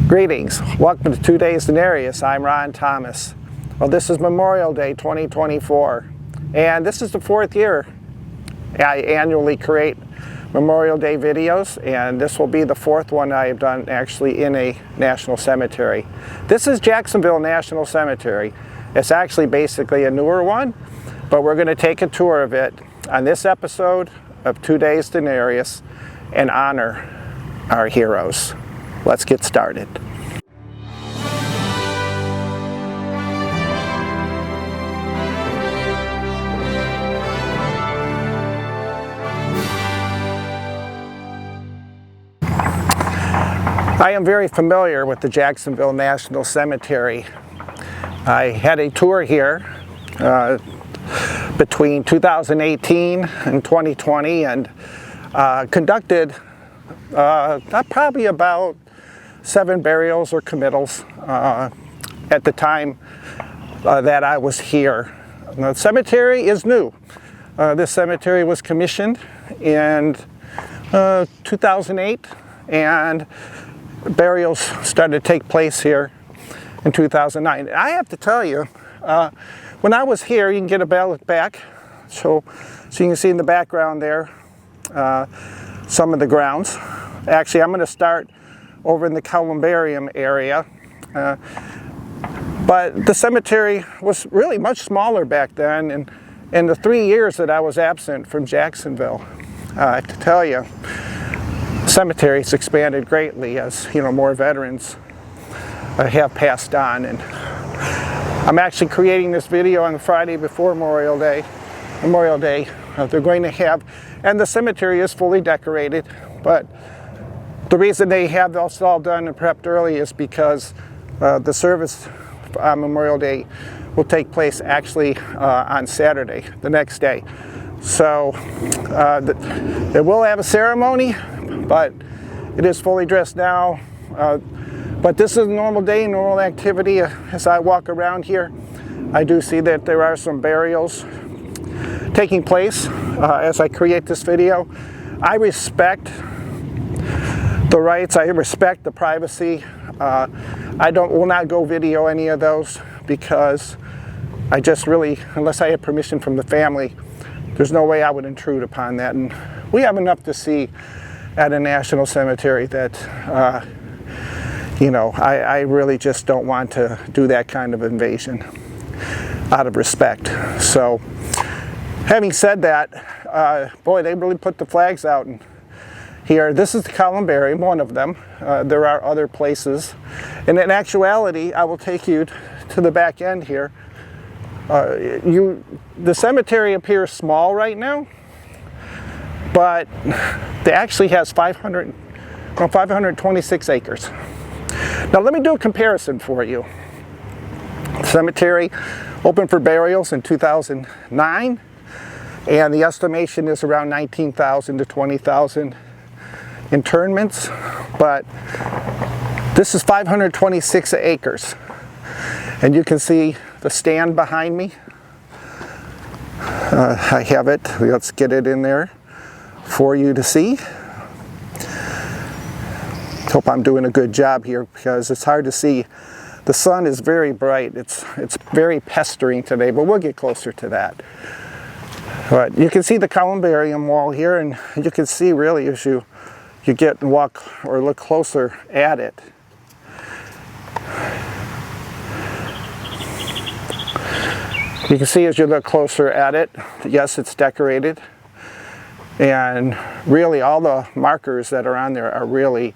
Greetings. Welcome to 2 Days Denarius. I'm Ron Thomas. Well, this is Memorial Day 2024, and this is the 4th year I annually create Memorial Day videos, and this will be the 4th one I have done actually in a national cemetery. This is Jacksonville National Cemetery. It's actually basically a newer one, but we're going to take a tour of it on this episode of 2 Days Denarius and honor our heroes. Let's get started. I am very familiar with the Jacksonville National Cemetery. I had a tour here between 2018 and 2020 and conducted probably about 7 burials or committals at the time that I was here. The cemetery is new. This cemetery was commissioned in 2008, and burials started to take place here in 2009. I have to tell you, when I was here, you can get a look back, so you can see in the background there some of the grounds. Actually, I'm going to start over in the columbarium area, but the cemetery was really much smaller back then, and in the 3 years that I was absent from Jacksonville, I have to tell you, the cemetery has expanded greatly as more veterans have passed on. And I'm actually creating this video on the Friday before Memorial Day. They're going to have, and the cemetery is fully decorated, but the reason they have this all done and prepped early is because the service on Memorial Day will take place actually on Saturday, the next day. So they will have a ceremony, but it is fully dressed now. But this is a normal day, normal activity. As I walk around here, I do see that there are some burials taking place as I create this video. I respect the rights, I respect the privacy. I will not go video any of those because I just really, unless I have permission from the family, there's no way I would intrude upon that. And we have enough to see at a national cemetery that, I really just don't want to do that kind of invasion out of respect. So, having said that, boy, they really put the flags out here. This is the columbarium, one of them. There are other places. And in actuality, I will take you to the back end here. The cemetery appears small right now, but it actually has 526 acres. Now let me do a comparison for you. The cemetery opened for burials in 2009, and the estimation is around 19,000 to 20,000 internments, but this is 526 acres. And you can see the stand behind me. I have it. Let's get it in there for you to see. Hope I'm doing a good job here because it's hard to see. The sun is very bright. It's very pestering today, but we'll get closer to that. But you can see the columbarium wall here, and you can see really as you get and walk or look closer at it. You can see as you look closer at it, yes, it's decorated. And really all the markers that are on there are really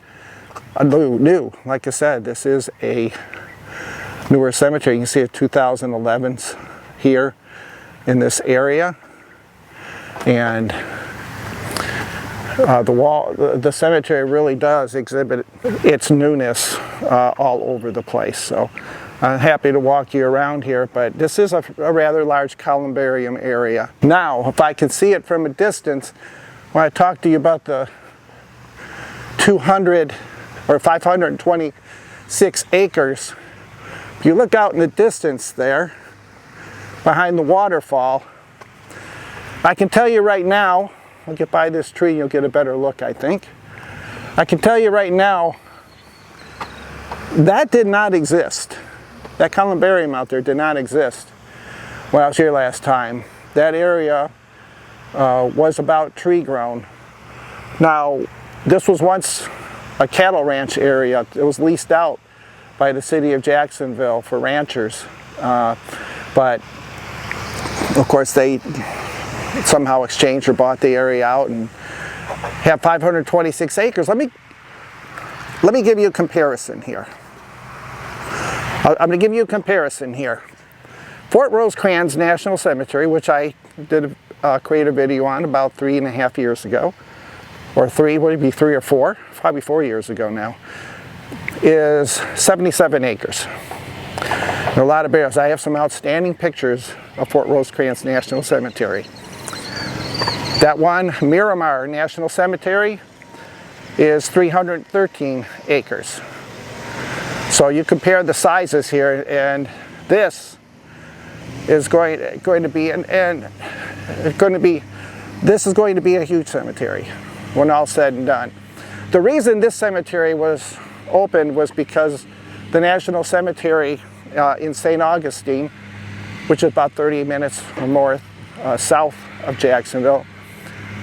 new. Like I said, this is a newer cemetery. You can see a 2011s here in this area. And the cemetery really does exhibit its newness all over the place. So I'm happy to walk you around here, but this is a rather large columbarium area. Now, if I can see it from a distance, when I talk to you about the 200 or 526 acres, if you look out in the distance there, behind the waterfall, I can tell you right now, I'll get by this tree and you'll get a better look, I think. I can tell you right now That did not exist. That columbarium out there did not exist when I was here last time. That area was about tree grown. Now, this was once a cattle ranch area. It was leased out by the city of Jacksonville for ranchers. But of course they somehow exchanged or bought the area out and have 526 acres. Let me give you a comparison here. I'm going to give you a comparison here. Fort Rosecrans National Cemetery, which I did create a video on about 3.5 years ago, or would it be 3 or 4? Probably 4 years ago now, is 77 acres. And a lot of burials. I have some outstanding pictures of Fort Rosecrans National Cemetery. That one, Miramar National Cemetery, is 313 acres. So you compare the sizes here, and this is going to be a huge cemetery when all said and done. The reason this cemetery was opened was because the National Cemetery in St. Augustine, which is about 30 minutes or more south of Jacksonville,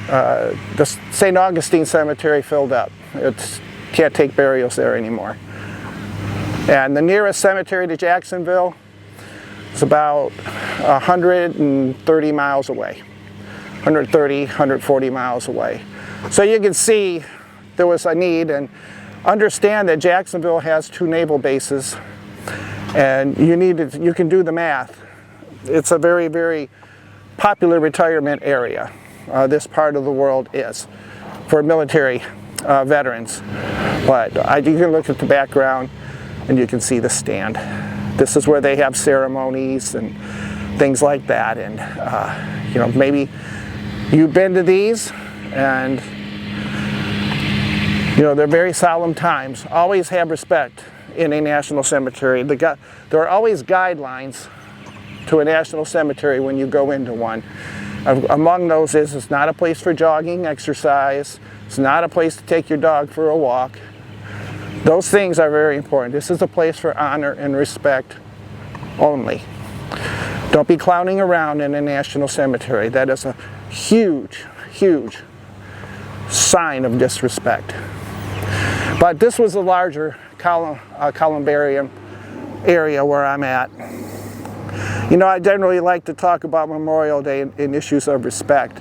the St. Augustine Cemetery filled up. It can't take burials there anymore. And the nearest cemetery to Jacksonville is about 130 miles away. 130, 140 miles away. So you can see there was a need, and understand that Jacksonville has 2 naval bases, and you can do the math. It's a very, very popular retirement area. This part of the world is for military veterans. But you can look at the background and you can see the stand. This is where they have ceremonies and things like that. And you know, maybe you've been to these, and you know, they're very solemn times. Always have respect in a national cemetery. There are always guidelines to a national cemetery when you go into one. Among those is it's not a place for jogging, exercise. It's not a place to take your dog for a walk. Those things are very important. This is a place for honor and respect only. Don't be clowning around in a national cemetery. That is a huge, huge sign of disrespect. But this was a larger columbarium area where I'm at. You know, I generally like to talk about Memorial Day in issues of respect,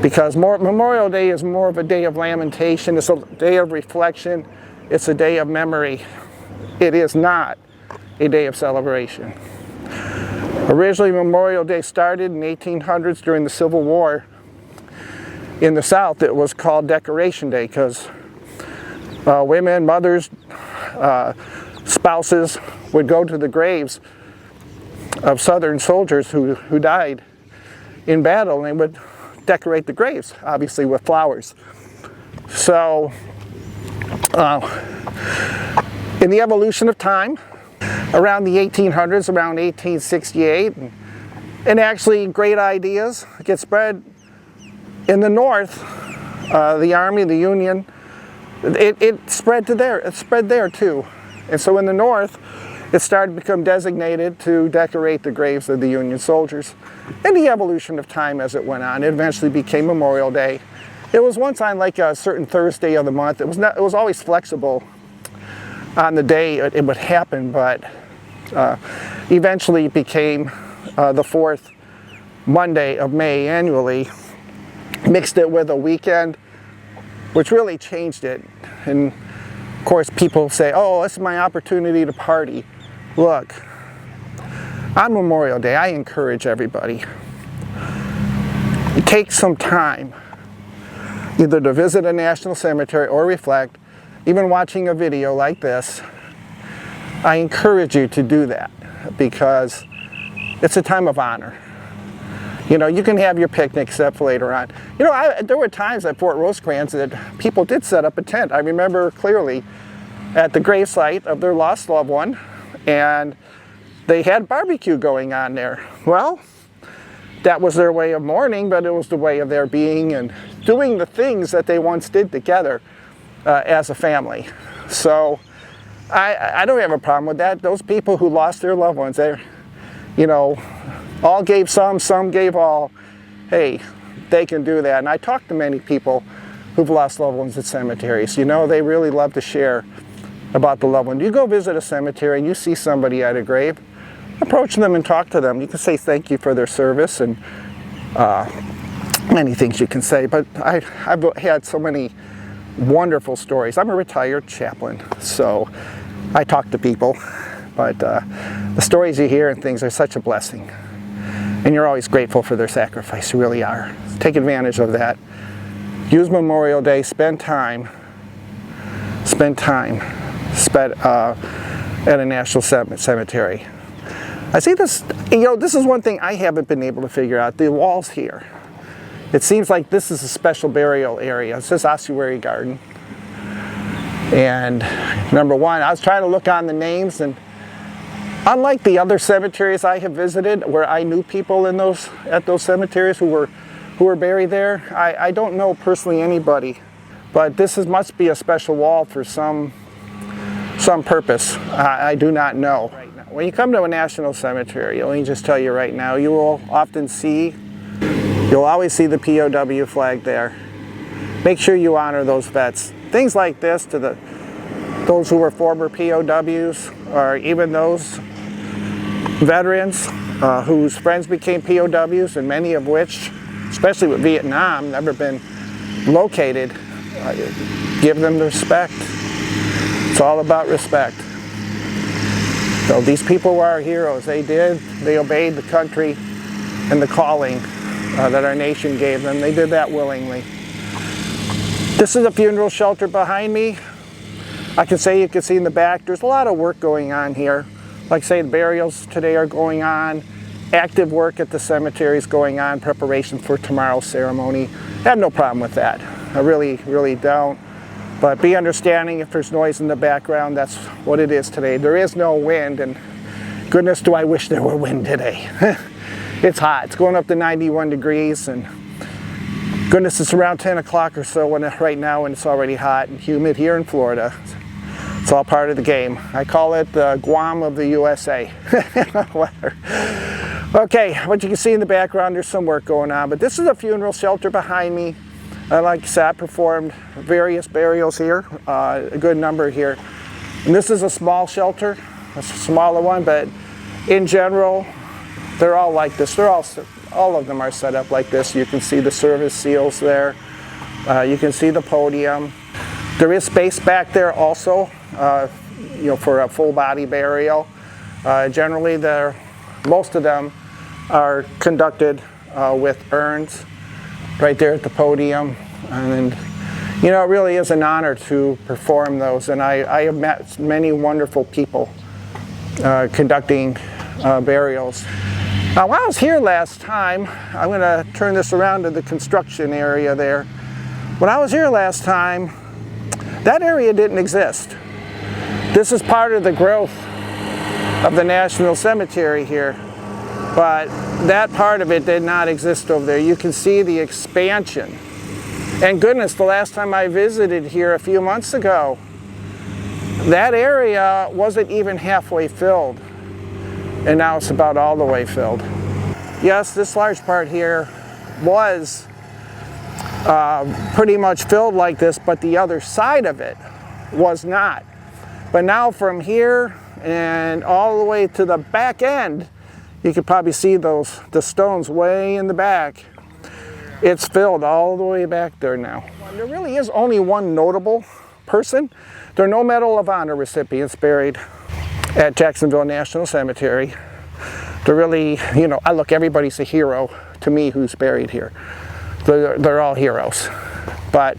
because Memorial Day is more of a day of lamentation. It's a day of reflection. It's a day of memory. It is not a day of celebration. Originally, Memorial Day started in the 1800s during the Civil War. In the South, it was called Decoration Day because women, mothers, spouses would go to the graves of Southern soldiers who died in battle, and they would decorate the graves, obviously with flowers. So, in the evolution of time, around the 1800s, around 1868, and actually great ideas get spread in the North. The Army, the Union, it spread to there. It spread there too, and so in the North, it started to become designated to decorate the graves of the Union soldiers. In the evolution of time as it went on, it eventually became Memorial Day. It was once on like a certain Thursday of the month. It was always flexible on the day it would happen, but eventually it became the 4th Monday of May annually. Mixed it with a weekend, which really changed it. And of course people say, oh, this is my opportunity to party. Look, on Memorial Day, I encourage everybody, take some time either to visit a national cemetery or reflect. Even watching a video like this, I encourage you to do that because it's a time of honor. You know, you can have your picnic set later on. You know, there were times at Fort Rosecrans that people did set up a tent. I remember clearly at the gravesite of their lost loved one, and they had barbecue going on there. Well, that was their way of mourning, but it was the way of their being and doing the things that they once did together as a family. So I don't have a problem with that. Those people who lost their loved ones, they, you know, all gave some gave all. Hey, they can do that. And I talk to many people who've lost loved ones at cemeteries. You know, they really love to share about the loved one. You go visit a cemetery and you see somebody at a grave, approach them and talk to them. You can say thank you for their service and many things you can say, but I've had so many wonderful stories. I'm a retired chaplain, so I talk to people, but the stories you hear and things are such a blessing. And you're always grateful for their sacrifice, you really are. Take advantage of that. Use Memorial Day, spend time at a national cemetery. I see this, you know, this is one thing I haven't been able to figure out, the walls here. It seems like this is a special burial area. It says ossuary garden. And number one, I was trying to look on the names, and unlike the other cemeteries I have visited where I knew people in at those cemeteries who were buried there, I don't know personally anybody, but this must be a special wall for some purpose. I do not know. When you come to a national cemetery, let me just tell you right now, you will often see, you'll always see the POW flag there. Make sure you honor those vets. Things like this to those who were former POWs, or even those veterans whose friends became POWs, and many of which, especially with Vietnam, never been located. Give them the respect. It's all about respect. So these people were our heroes. They obeyed the country and the calling that our nation gave them. They did that willingly. This is a funeral shelter behind me. You can see in the back, there's a lot of work going on here. Like I say, the burials today are going on. Active work at the cemetery is going on, preparation for tomorrow's ceremony. I have no problem with that. I really, really don't. But be understanding if there's noise in the background, that's what it is today. There is no wind, and goodness do I wish there were wind today. It's hot, it's going up to 91 degrees, and goodness, it's around 10 o'clock or so right now, and it's already hot and humid here in Florida. It's all part of the game. I call it the Guam of the USA. Okay, what you can see in the background, there's some work going on, but this is a funeral shelter behind me. Like I said, I performed various burials here, a good number here. And this is a small shelter, a smaller one, but in general, they're all like this. All of them are set up like this. You can see the service seals there. You can see the podium. There is space back there also, you know, for a full body burial. Generally, most of them are conducted with urns right there at the podium. And you know, it really is an honor to perform those. And I have met many wonderful people conducting burials. Now, when I was here last time, I'm going to turn this around to the construction area there. When I was here last time, that area didn't exist. This is part of the growth of the National Cemetery here, but that part of it did not exist over there. You can see the expansion. And goodness, the last time I visited here a few months ago, that area wasn't even halfway filled. And now it's about all the way filled. Yes, this large part here was pretty much filled like this, but the other side of it was not. But now from here and all the way to the back end, you could probably see the stones way in the back. It's filled all the way back there now. There really is only one notable person. There are no Medal of Honor recipients buried at Jacksonville National Cemetery. They're really, you know, everybody's a hero to me who's buried here. They're all heroes. But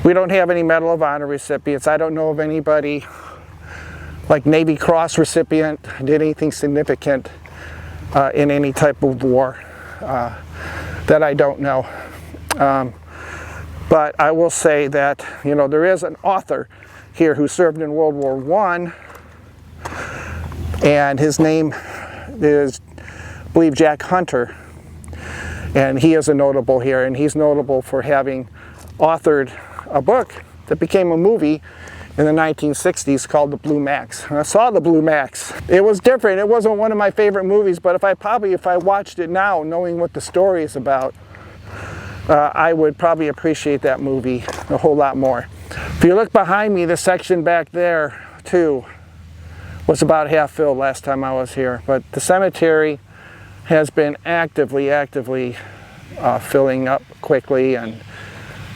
we don't have any Medal of Honor recipients. I don't know of anybody like Navy Cross recipient did anything significant in any type of war that I don't know. But I will say that, you know, there is an author here who served in World War I, and his name is, I believe, Jack Hunter, and he is a notable here, and he's notable for having authored a book that became a movie in the 1960s called The Blue Max. And I saw The Blue Max. It was different. It wasn't one of my favorite movies, but if I watched it now, knowing what the story is about, I would probably appreciate that movie a whole lot more. If you look behind me, the section back there too was about half filled last time I was here, but the cemetery has been actively filling up quickly, and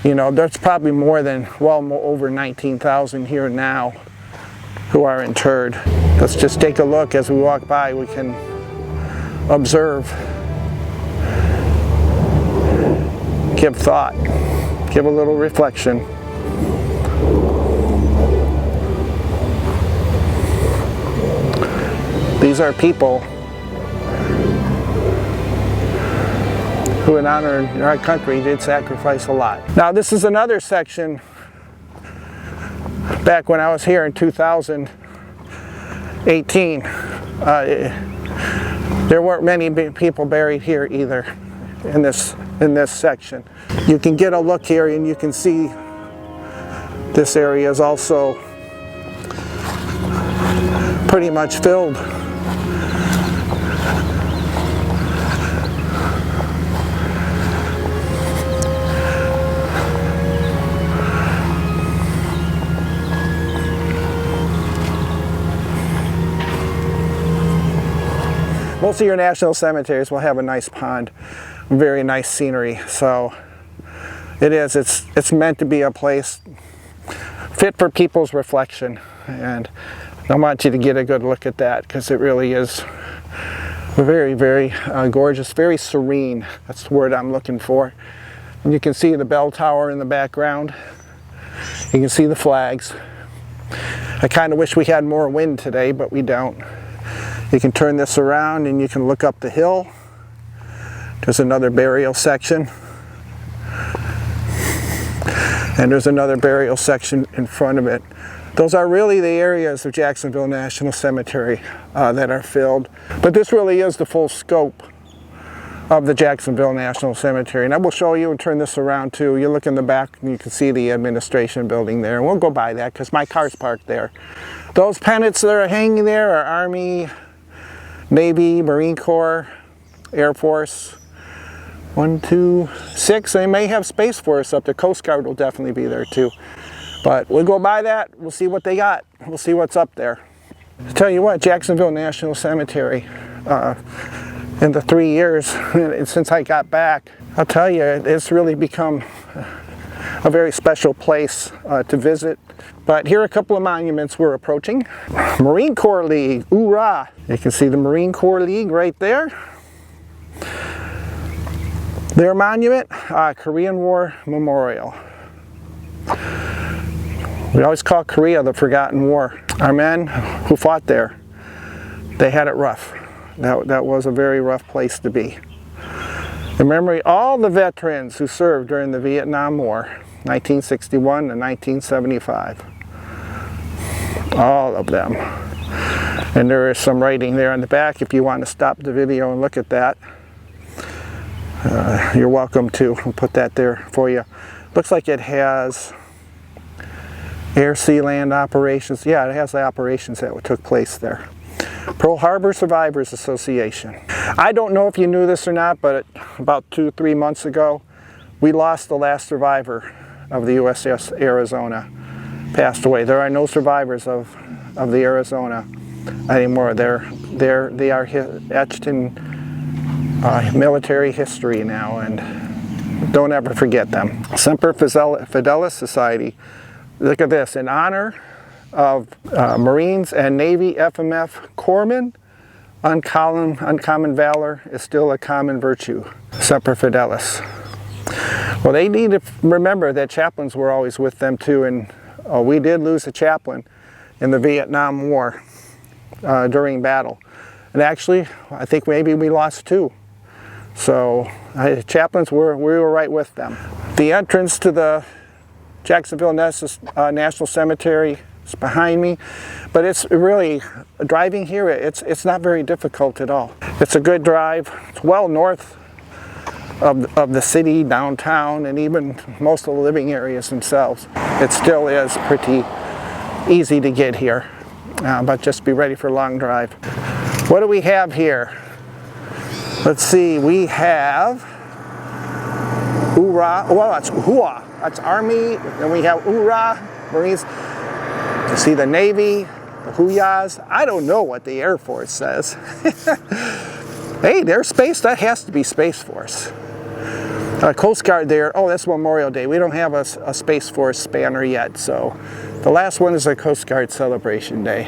you know, there's probably more over 19,000 here now who are interred. Let's just take a look as we walk by. We can observe, give thought, give a little reflection. These are people who in honor of our country did sacrifice a lot. Now this is another section back when I was here in 2018. There weren't many people buried here either in this section. You can get a look here and you can see this area is also pretty much filled. Most of your national cemeteries will have a nice pond, very nice scenery. So it's meant to be a place fit for people's reflection, and I want you to get a good look at that because it really is very gorgeous, very serene. That's the word I'm looking for. And you can see the bell tower in the background. You can see the flags. I kind of wish we had more wind today, but we don't. You can turn this around and you can look up the hill. There's another burial section. And there's another burial section in front of it. Those are really the areas of Jacksonville National Cemetery that are filled. But this really is the full scope of the Jacksonville National Cemetery. And I will show you and turn this around too. You look in the back and you can see the administration building there. And we'll go by that because my car's parked there. Those pennants that are hanging there are Army, Navy, Marine Corps, Air Force. 1, 2, 6. They may have Space Force up there. Coast Guard will definitely be there too. But we'll go by that. We'll see what they got. We'll see what's up there. I'll tell you what, Jacksonville National Cemetery, in the 3 years since I got back, I'll tell you, it's really become a very special place to visit. But here are a couple of monuments we're approaching. Marine Corps League, hoorah! You can see the Marine Corps League right there. Their monument, Korean War Memorial. We always call Korea the Forgotten War. Our men who fought there, they had it rough. That was a very rough place to be. In memory of all the veterans who served during the Vietnam War, 1961 to 1975. All of them. And there is some writing there on the back if you want to stop the video and look at that. You're welcome to. I'll put that there for you. Looks like it has air, sea, land operations. Yeah, it has the operations that took place there. Pearl Harbor Survivors Association. I don't know if you knew this or not, but about 2-3 months ago, we lost the last survivor of the USS Arizona. Passed away. There are no survivors of the Arizona anymore. They are etched in military history now, and don't ever forget them. Semper Fidelis Society. Look at this. In honor of Marines and Navy FMF corpsmen, uncommon valor is still a common virtue. Semper Fidelis. Well, they need to remember that chaplains were always with them too, and we did lose a chaplain in the Vietnam War during battle. And actually, I think maybe we lost 2. So chaplains, we were right with them. The entrance to the Jacksonville National Cemetery is behind me, but it's really, driving here, it's not very difficult at all. It's a good drive. It's well north of the city, downtown, and even most of the living areas themselves. It still is pretty easy to get here, but just be ready for a long drive. What do we have here? Let's see, we have URA, well that's HUA, that's Army, and we have URA, Marines. You see the Navy, the HUYAs. I don't know what the Air Force says. Hey, there's space, that has to be Space Force. Coast Guard there, oh that's Memorial Day. We don't have a Space Force spanner yet, so the last one is a Coast Guard Celebration Day.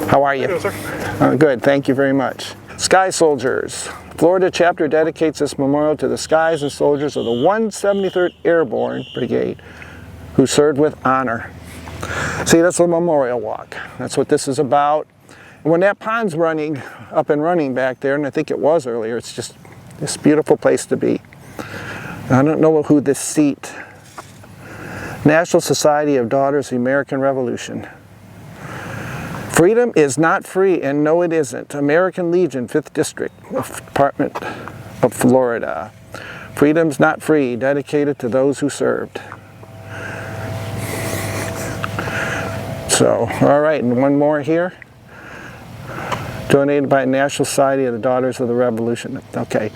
How are you? Hello, sir. Good, thank you very much. Sky Soldiers. Florida chapter dedicates this memorial to the skies and soldiers of the 173rd Airborne Brigade who served with honor. See, that's a memorial walk. That's what this is about. And when that pond's running, up and running back there, and I think it was earlier, it's just this beautiful place to be. I don't know who this seat. National Society of Daughters of the American Revolution. Freedom is not free, and no it isn't. American Legion, 5th District, Department of Florida. Freedom's not free, dedicated to those who served. So, all right, and one more here. Donated by National Society of the Daughters of the Revolution. Okay.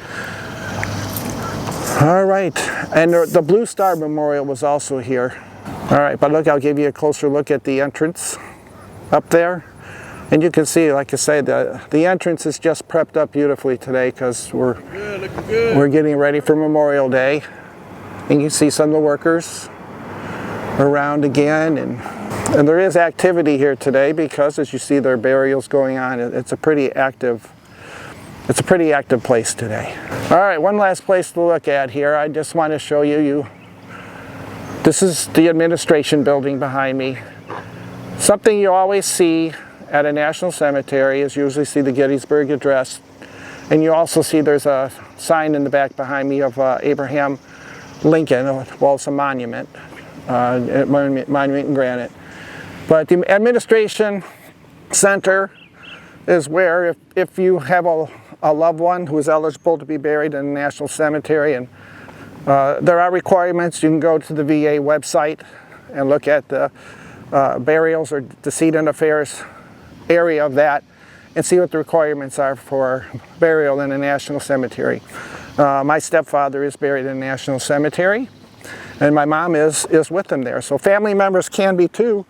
All right, and the Blue Star Memorial was also here. All right, but look, I'll give you a closer look at the entrance up there. And you can see, like I said, the entrance is just prepped up beautifully today because we're getting ready for Memorial Day. And you can see some of the workers around again, and there is activity here today because, as you see, there are burials going on. It's a pretty active place today. All right, one last place to look at here. I just want to show you. This is the administration building behind me. Something you always see at a national cemetery is usually see the Gettysburg Address, and you also see there's a sign in the back behind me of Abraham Lincoln. Well, it's a monument, monument in granite. But the administration center is where, if you have a loved one who is eligible to be buried in a national cemetery, and there are requirements. You can go to the VA website and look at the burials or decedent affairs area of that and see what the requirements are for burial in a national cemetery. My stepfather is buried in a national cemetery, and my mom is with them there. So family members can be too,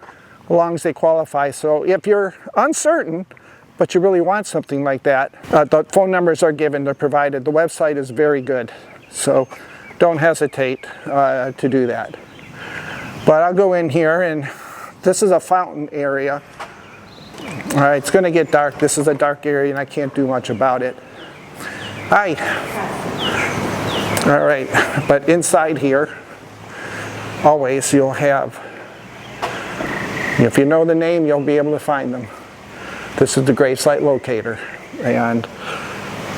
as long as they qualify. So if you're uncertain, but you really want something like that, the phone numbers are given, they're provided. The website is very good, so don't hesitate to do that. But I'll go in here, and this is a fountain area. All right, it's going to get dark. This is a dark area, and I can't do much about it. Hi. All right, but inside here, always you'll have, if you know the name, you'll be able to find them. This is the gravesite locator, and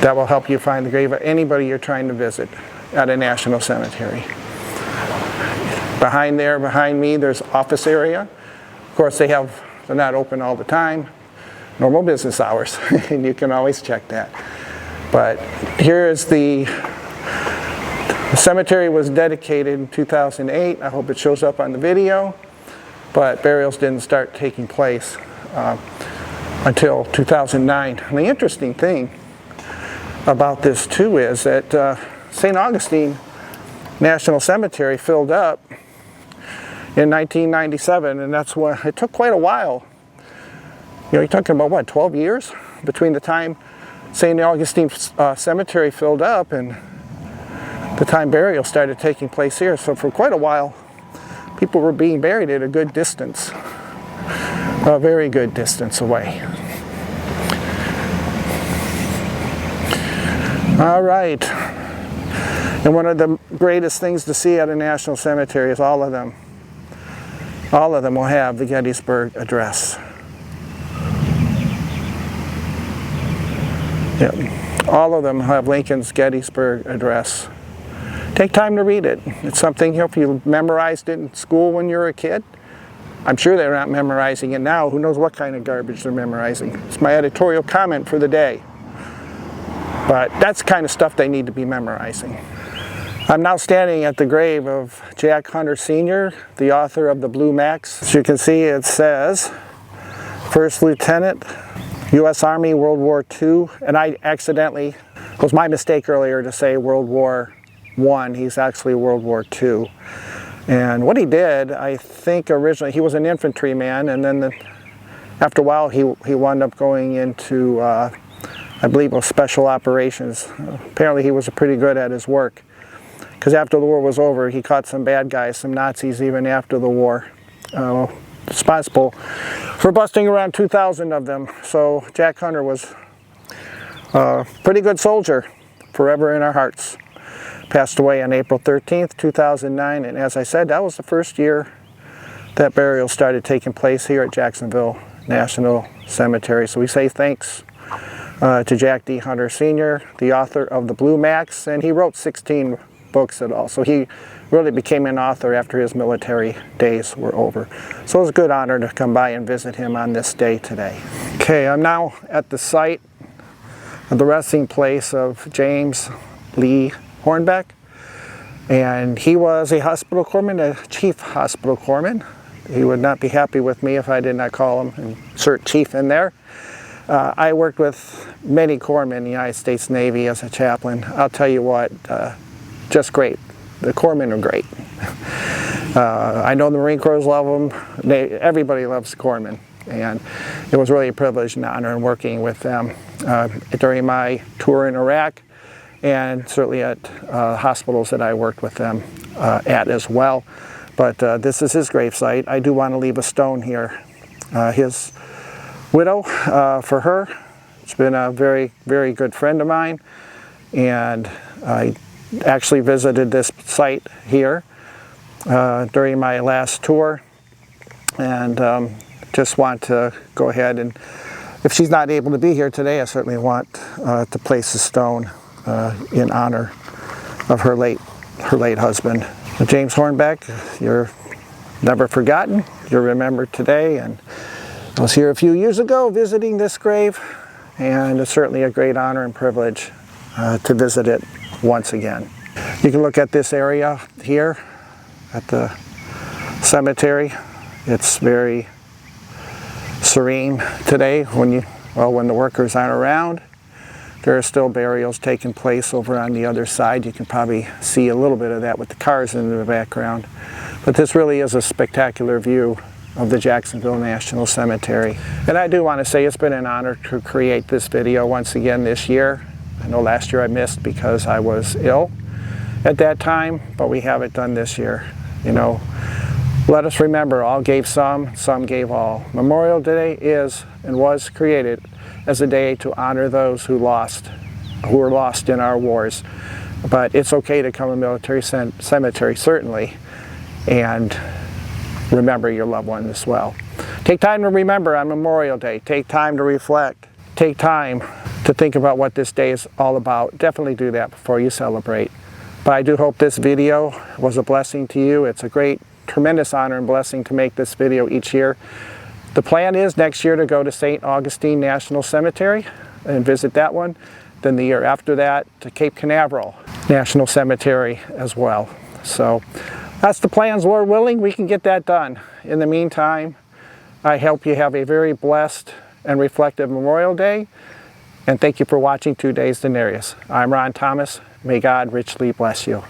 that will help you find the grave of anybody you're trying to visit at a national cemetery. Behind me, there's office area. Of course, they're not open all the time, normal business hours, and you can always check that. But here is the cemetery was dedicated in 2008. I hope it shows up on the video, but burials didn't start taking place until 2009. And the interesting thing about this too is that St. Augustine National Cemetery filled up in 1997, and that's when it took quite a while. You know, you're talking about what, 12 years between the time St. Augustine Cemetery filled up and the time burial started taking place here. So for quite a while, people were being buried at a good distance, a very good distance away. All right. And one of the greatest things to see at a national cemetery is all of them will have the Gettysburg Address. Yep. All of them have Lincoln's Gettysburg Address. Take time to read it. It's something, if you memorized it in school when you were a kid, I'm sure they're not memorizing it now. Who knows what kind of garbage they're memorizing. It's my editorial comment for the day. But that's the kind of stuff they need to be memorizing. I'm now standing at the grave of Jack Hunter Sr., the author of the Blue Max. As you can see, it says First Lieutenant, U.S. Army, World War II, and I accidentally, it was my mistake earlier to say World War I. He's actually World War II. And what he did, I think originally, he was an infantryman, and then after a while he wound up going into, I believe, special operations. Apparently he was pretty good at his work, because after the war was over, he caught some bad guys, some Nazis even after the war, responsible for busting around 2,000 of them. So Jack Hunter was a pretty good soldier, forever in our hearts. Passed away on April 13th, 2009, and as I said, that was the first year that burial started taking place here at Jacksonville National Cemetery. So we say thanks to Jack D. Hunter Sr., the author of the Blue Max, and he wrote 16 books at all. So he really became an author after his military days were over. So it was a good honor to come by and visit him on this day today. Okay, I'm now at the site of the resting place of James Lee Hornbeck, and he was a hospital corpsman, a chief hospital corpsman. He would not be happy with me if I did not call him and insert chief in there. I worked with many corpsmen in the United States Navy as a chaplain. I'll tell you what, just great. The corpsmen are great. I know the Marine Corps love them. Everybody loves the corpsmen, and it was really a privilege and honor in working with them during my tour in Iraq, and certainly at hospitals that I worked with them at as well. But this is his gravesite. I do want to leave a stone here. His widow, for her, it's been a very, very good friend of mine, and I actually visited this site here during my last tour, and just want to go ahead and, if she's not able to be here today, I certainly want to place a stone in honor of her late husband. James Hornbeck, you're never forgotten. You're remembered today, and I was here a few years ago visiting this grave, and it's certainly a great honor and privilege to visit it once again. You can look at this area here at the cemetery. It's very serene today when the workers aren't around. There are still burials taking place over on the other side. You can probably see a little bit of that with the cars in the background. But this really is a spectacular view of the Jacksonville National Cemetery. And I do want to say it's been an honor to create this video once again this year. I know last year I missed because I was ill at that time, but we have it done this year. You know, let us remember, all gave some gave all. Memorial Day is and was created as a day to honor those who were lost in our wars. But it's okay to come to a military cemetery, certainly, and remember your loved ones as well. Take time to remember on Memorial Day. Take time to reflect. Take time to think about what this day is all about. Definitely do that before you celebrate. But I do hope this video was a blessing to you. It's a great, tremendous honor and blessing to make this video each year. The plan is next year to go to St. Augustine National Cemetery and visit that one. Then the year after that to Cape Canaveral National Cemetery as well. So that's the plans. Lord willing, we can get that done. In the meantime, I hope you have a very blessed and reflective Memorial Day. And thank you for watching 2 Days Denarius. I'm Ron Thomas. May God richly bless you.